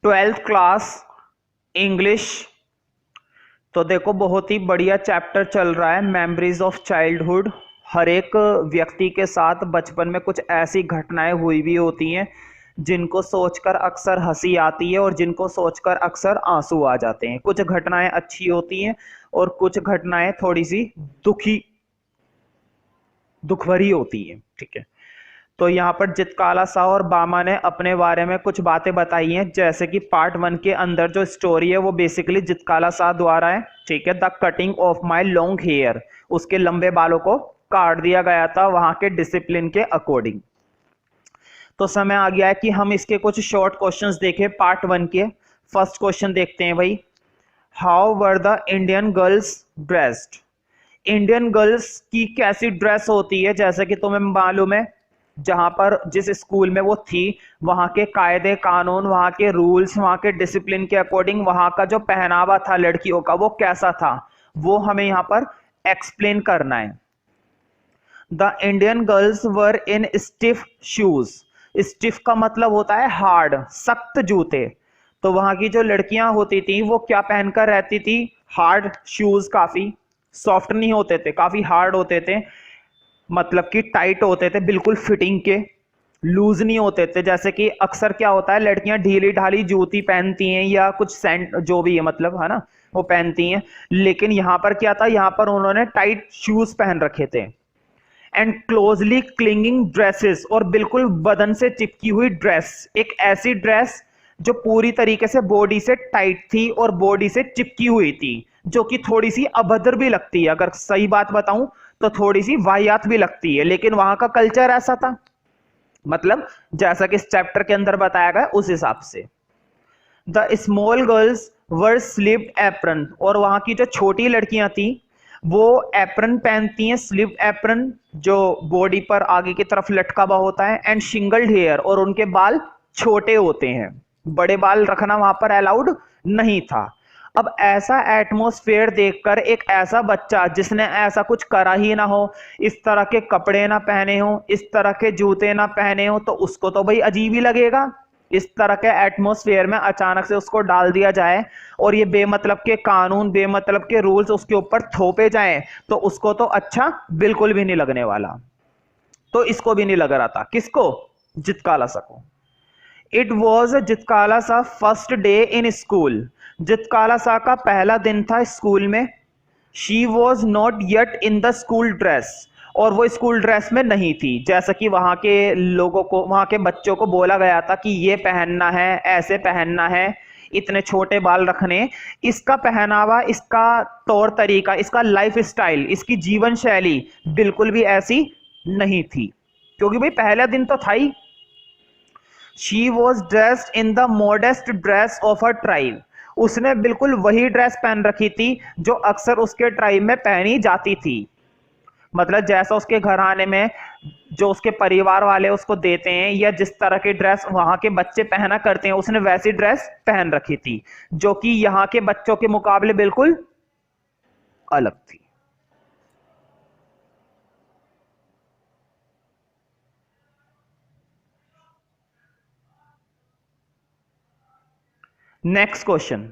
Twelfth class English. तो देखो बहुत ही बढ़िया चैप्टर चल रहा है, मेमोरीज ऑफ चाइल्डहुड। हर एक व्यक्ति के साथ बचपन में कुछ ऐसी घटनाएं हुई भी होती हैं जिनको सोचकर अक्सर हंसी आती है और जिनको सोचकर अक्सर आंसू आ जाते हैं। कुछ घटनाएं अच्छी होती हैं और कुछ घटनाएं थोड़ी सी दुख भरी होती हैं। ठीक है, तो यहाँ पर जितकाला शाह और बामा ने अपने बारे में कुछ बातें बताई हैं, जैसे कि पार्ट 1 के अंदर जो स्टोरी है वो बेसिकली जितकाला शाह द्वारा है। ठीक है, the cutting of my long hair, उसके लंबे बालों को काट दिया गया था वहां के डिसिप्लिन के अकॉर्डिंग। तो समय आ गया है कि हम इसके कुछ शॉर्ट क्वेश्चंस देखें पार्ट 1 के। फर्स्ट क्वेश्चन देखते हैं भाई, how were the Indian girls dressed. Indian girls की कैसी ड्रेस होती है, जैसे कि तुम्हें मालूम है जहां पर जिस स्कूल में वो थी वहां के कायदे कानून, वहां के रूल्स, वहां के डिसिप्लिन के अकॉर्डिंग वहां का जो पहनावा था लड़कियों का वो कैसा था, वो हमें यहां पर एक्सप्लेन करना है। The Indian girls were in stiff shoes. Stiff का मतलब होता है हार्ड, सख्त जूते। तो वहां की जो लड़कियां होती थी वो क्या पहनकर रहती थी, हार्ड शूज, काफी सॉफ्ट नहीं होते थे, काफी हार्ड होते थे, मतलब कि टाइट होते थे, बिल्कुल फिटिंग के, लूज नहीं होते थे। जैसे कि अक्सर क्या होता है लड़कियां ढीली ढाली जूती पहनती हैं या कुछ सेंट जो भी है मतलब है ना वो पहनती हैं, लेकिन यहां पर क्या था, यहां पर उन्होंने टाइट शूज पहन रखे थे। एंड क्लोजली क्लिंगिंग ड्रेसेस, और बिल्कुल बदन से चिपकी हुई ड्रेस, एक ऐसी ड्रेस जो पूरी तरीके से बॉडी से टाइट थी और बॉडी से चिपकी हुई थी, जो कि थोड़ी सी अभद्र भी लगती है, अगर सही बात बताऊं तो थोड़ी सी वाहियात भी लगती है, लेकिन वहां का कल्चर ऐसा था, मतलब जैसा कि इस चैप्टर के अंदर बताया गया उस हिसाब से। The small girls were sleeved apron, और वहां की जो छोटी लड़कियां थी वो एप्रन पहनती हैं, स्लीव एप्रन जो बॉडी पर आगे की तरफ लटका हुआ होता है, एंड सिंगल्ड हेयर, और उनके बाल छोटे होते हैं, बड़े बाल रखना वहां पर अलाउड नहीं था। अब ऐसा एटमॉस्फेयर देखकर एक ऐसा बच्चा जिसने ऐसा कुछ करा ही ना हो, इस तरह के कपड़े ना पहने हो, इस तरह के जूते ना पहने हो, तो उसको तो भाई अजीब ही लगेगा। इस तरह के एटमॉस्फेयर में अचानक से उसको डाल दिया जाए और ये बेमतलब के कानून, बेमतलब के रूल्स उसके ऊपर थोपे जाएं, तो उसको तो अच्छा बिल्कुल भी नहीं लगने वाला। तो इसको भी नहीं लग रहा था, किसको, जितकाला सा को। इट वॉज जितकाला सा फर्स्ट डे इन स्कूल, जितकाला सा का पहला दिन था स्कूल में। She was not yet in the school dress, और वो स्कूल ड्रेस में नहीं थी, जैसा कि वहां के लोगों को, वहां के बच्चों को बोला गया था कि ये पहनना है, ऐसे पहनना है, इतने छोटे बाल रखने। इसका पहनावा, इसका तौर तरीका, इसका लाइफ स्टाइल, इसकी जीवन शैली बिल्कुल भी ऐसी नहीं थी, क्योंकि भाई पहला दिन तो था ही। She was dressed in the modest dress of a tribe, उसने बिल्कुल वही ड्रेस पहन रखी थी जो अक्सर उसके ट्राइब में पहनी जाती थी, मतलब जैसा उसके घराने में जो उसके परिवार वाले उसको देते हैं या जिस तरह की ड्रेस वहां के बच्चे पहना करते हैं, उसने वैसी ड्रेस पहन रखी थी जो कि यहाँ के बच्चों के मुकाबले बिल्कुल अलग थी। नेक्स्ट क्वेश्चन,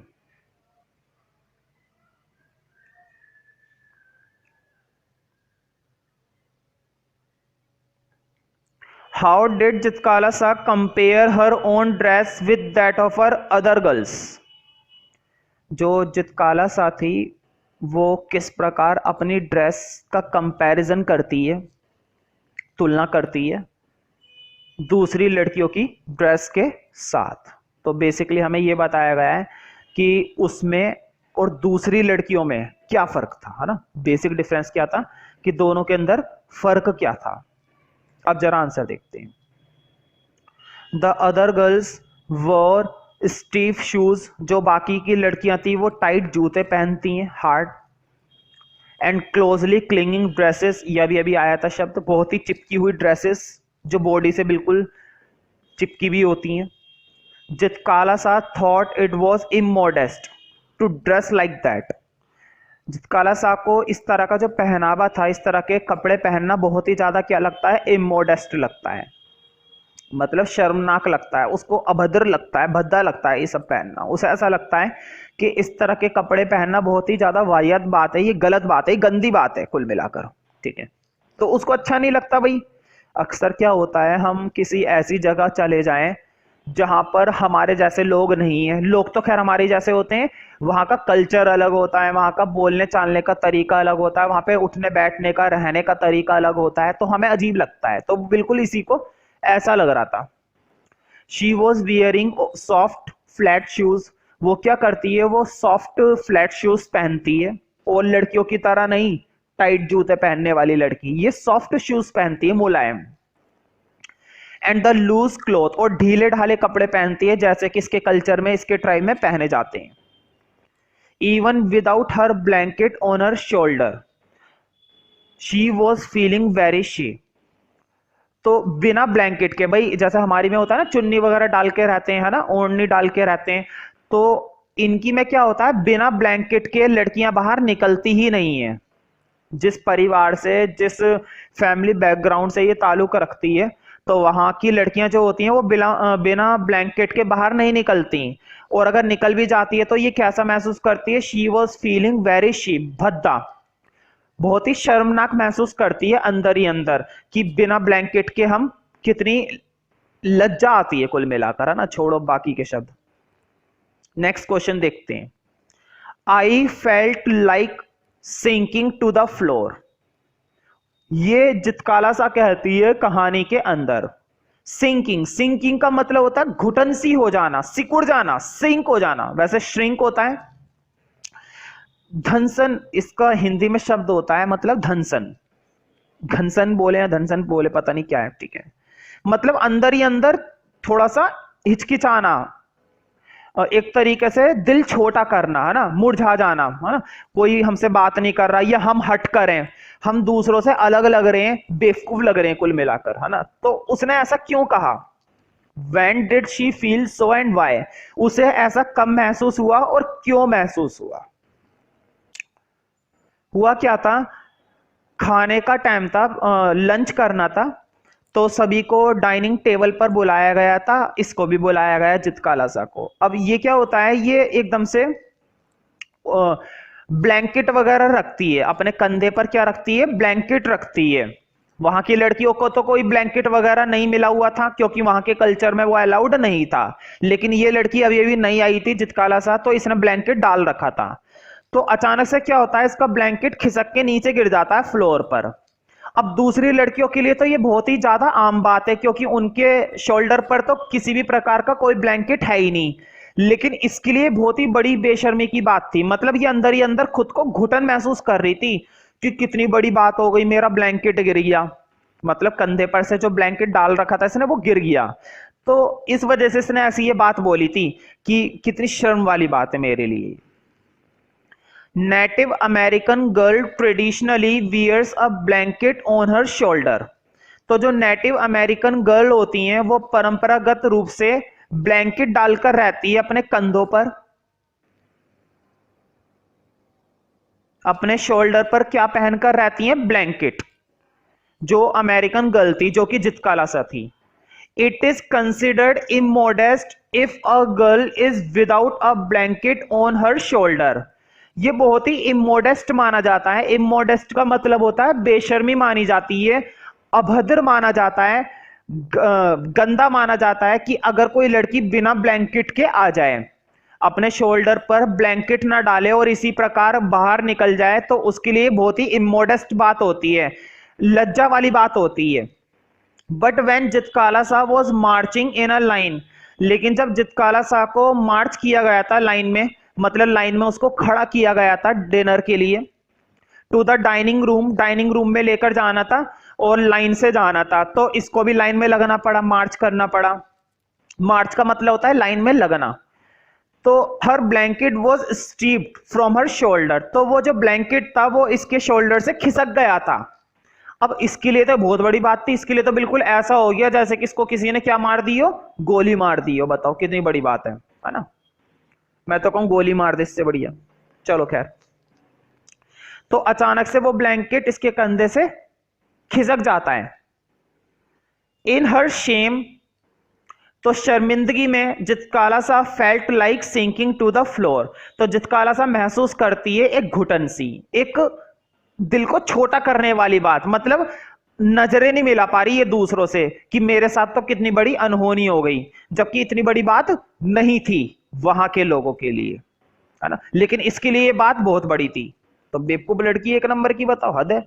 हाउ डिड जितकाला सा compare her own dress with that of her other girls. जो जितकाला सा थी वो किस प्रकार अपनी ड्रेस का कंपैरिजन करती है, तुलना करती है दूसरी लड़कियों की ड्रेस के साथ। तो बेसिकली हमें यह बताया गया है कि उसमें और दूसरी लड़कियों में क्या फर्क था, है ना, बेसिक डिफरेंस क्या था, कि दोनों के अंदर फर्क क्या था। अब जरा आंसर देखते हैं। The other girls wore stiff shoes, जो बाकी की लड़कियां थी वो टाइट जूते पहनती हैं, hard. And closely clinging dresses, यह भी अभी आया था शब्द, बहुत ही चिपकी हुई ड्रेसेस जो बॉडी से बिल्कुल चिपकी भी होती हैं। Zitkala Sa thought it was immodest to dress like that, Zitkala Sa को इस तरह का जो पहनावा था, इस तरह के कपड़े पहनना बहुत ही ज्यादा क्या लगता है, इमोडेस्ट लगता है। मतलब शर्मनाक लगता है उसको, अभद्र लगता है, भद्दा लगता है ये सब पहनना। उसे ऐसा लगता है कि इस तरह के कपड़े पहनना बहुत ही ज्यादा वाहियात बात है, ये गलत बात है, ये गंदी बात है कुल मिलाकर, ठीक है। तो उसको अच्छा नहीं लगता भाई। अक्सर क्या होता है, हम किसी ऐसी जगह चले जाएं जहां पर हमारे जैसे लोग नहीं है, लोग तो खैर हमारे जैसे होते हैं, वहां का कल्चर अलग होता है, वहां का बोलने चालने का तरीका अलग होता है, वहां पे उठने बैठने का रहने का तरीका अलग होता है, तो हमें अजीब लगता है। तो बिल्कुल इसी को ऐसा लग रहा था। She was wearing soft flat shoes. वो क्या करती है, वो सॉफ्ट फ्लैट शूज पहनती है, और लड़कियों की तरह नहीं टाइट जूते पहनने वाली लड़की, ये सॉफ्ट शूज पहनती है, मुलायम। एंड द लूज क्लोथ, और ढीले ढाले कपड़े पहनती है जैसे कि इसके कल्चर में, इसके ट्राइब में पहने जाते हैं। Even without her blanket on her shoulder she was feeling very she. तो बिना ब्लैंकेट के, भाई जैसे हमारी में होता है ना, चुन्नी वगैरह डाल के रहते हैं, है ना, ओढ़नी डाल के रहते हैं, तो इनकी में क्या होता है, बिना ब्लैंकेट के लड़कियां बाहर निकलती ही नहीं है। जिस परिवार से, जिस फैमिली बैकग्राउंड से ये ताल्लुक रखती है, तो वहां की लड़कियां जो होती हैं वो बिना ब्लैंकेट के बाहर नहीं निकलती। और अगर निकल भी जाती है तो ये कैसा महसूस करती है, she was feeling very she, भद्दा, बहुत ही शर्मनाक महसूस करती है अंदर ही अंदर, कि बिना ब्लैंकेट के हम कितनी लज्जा आती है कुल मिलाकर, है ना। छोड़ो बाकी के शब्द, नेक्स्ट क्वेश्चन देखते हैं। I felt like sinking to the floor. ये जितकाला सा कहती है कहानी के अंदर। सिंकिंग, सिंकिंग का मतलब होता है घुटन सी हो जाना, सिकुड़ जाना, सिंक हो जाना, वैसे श्रिंक होता है। धनसन इसका हिंदी में शब्द होता है, मतलब धनसन, घनसन बोले या धनसन बोले पता नहीं क्या है, ठीक है। मतलब अंदर ही अंदर थोड़ा सा हिचकिचाना, एक तरीके से दिल छोटा करना, है ना, मुरझा जाना, है ना। कोई हमसे बात नहीं कर रहा, या हम हट कर हैं, हम दूसरों से अलग लग रहे हैं, बेवकूफ लग रहे हैं कुल मिलाकर, है ना। तो उसने ऐसा क्यों कहा, When did she feel so and why? उसे ऐसा कब महसूस हुआ और क्यों महसूस हुआ। हुआ क्या था, खाने का टाइम था, लंच करना था, तो सभी को डाइनिंग टेबल पर बुलाया गया था, इसको भी बुलाया गया जितकालासा को। अब ये क्या होता है, ये एकदम से ब्लैंकेट वगैरह रखती है अपने कंधे पर, क्या रखती है, ब्लैंकेट रखती है। वहां की लड़कियों को तो कोई ब्लैंकेट वगैरह नहीं मिला हुआ था, क्योंकि वहां के कल्चर में वो अलाउड नहीं था। लेकिन ये लड़की अभी अभी नहीं आई थी जितकालासा, तो इसने ब्लैंकेट डाल रखा था। तो अचानक से क्या होता है, इसका ब्लैंकेट खिसक के नीचे गिर जाता है फ्लोर पर। अब दूसरी लड़कियों के लिए तो ये बहुत ही ज्यादा आम बात है, क्योंकि उनके शोल्डर पर तो किसी भी प्रकार का कोई ब्लैंकेट है ही नहीं। लेकिन इसके लिए बहुत ही बड़ी बेशर्मी की बात थी, मतलब ये अंदर ही अंदर खुद को घुटन महसूस कर रही थी कि कितनी बड़ी बात हो गई, मेरा ब्लैंकेट गिर गया, मतलब कंधे पर से जो ब्लैंकेट डाल रखा था इसने वो गिर गया। तो इस वजह से इसने ऐसी ये बात बोली थी कि कितनी शर्म वाली बात है मेरे लिए। Native American girl traditionally wears a blanket on her shoulder. तो जो नेटिव अमेरिकन गर्ल होती हैं वो परंपरागत रूप से ब्लैंकेट डालकर रहती है अपने कंधों पर, अपने शोल्डर पर क्या पहनकर रहती हैं, ब्लैंकेट। जो अमेरिकन गर्ल थी, जो कि जितकालासा थी। It is considered immodest if a girl is without a blanket on her shoulder. ये बहुत ही इमोडेस्ट माना जाता है। इमोडेस्ट का मतलब होता है बेशर्मी मानी जाती है, अभद्र माना जाता है, गंदा माना जाता है कि अगर कोई लड़की बिना ब्लैंकेट के आ जाए, अपने शोल्डर पर ब्लैंकेट ना डाले और इसी प्रकार बाहर निकल जाए, तो उसके लिए बहुत ही इमोडेस्ट बात होती है, लज्जा वाली बात होती है। But when Zitkala Sa was marching in a line, लेकिन जब जितकालासा को मार्च किया गया था लाइन में, मतलब लाइन में उसको खड़ा किया गया था डिनर के लिए, to the dining room, dining room में लेकर जाना था और लाइन से जाना था, तो इसको भी लाइन में लगना पड़ा, मार्च करना पड़ा। मार्च का मतलब होता है लाइन में लगना। तो her blanket was stripped from her shoulder, तो वो जो ब्लैंकेट था वो इसके शोल्डर से खिसक गया था। अब इसके लिए तो बहुत बड़ी बात थी, इसके लिए तो बिल्कुल ऐसा हो गया जैसे कि इसको किसी ने क्या मार दी हो, गोली मार दी हो। बताओ कितनी बड़ी बात है ना। मैं तो कहूं गोली मार दे इससे बढ़िया। चलो खैर, तो अचानक से वो ब्लैंकेट इसके कंधे से खिसक जाता है। इन हर शेम तो शर्मिंदगी में जितकाला सा felt like sinking to the floor, तो जितकाला सा महसूस करती है एक घुटन सी, एक दिल को छोटा करने वाली बात, मतलब नजरें नहीं मिला पा रही ये दूसरों से कि मेरे साथ तो कितनी बड़ी अनहोनी हो गई, जबकि इतनी बड़ी बात नहीं थी वहां के लोगों के लिए, है ना, लेकिन इसके लिए ये बात बहुत बड़ी थी। तो बेवकूफ लड़की एक नंबर की, बताओ, हद है।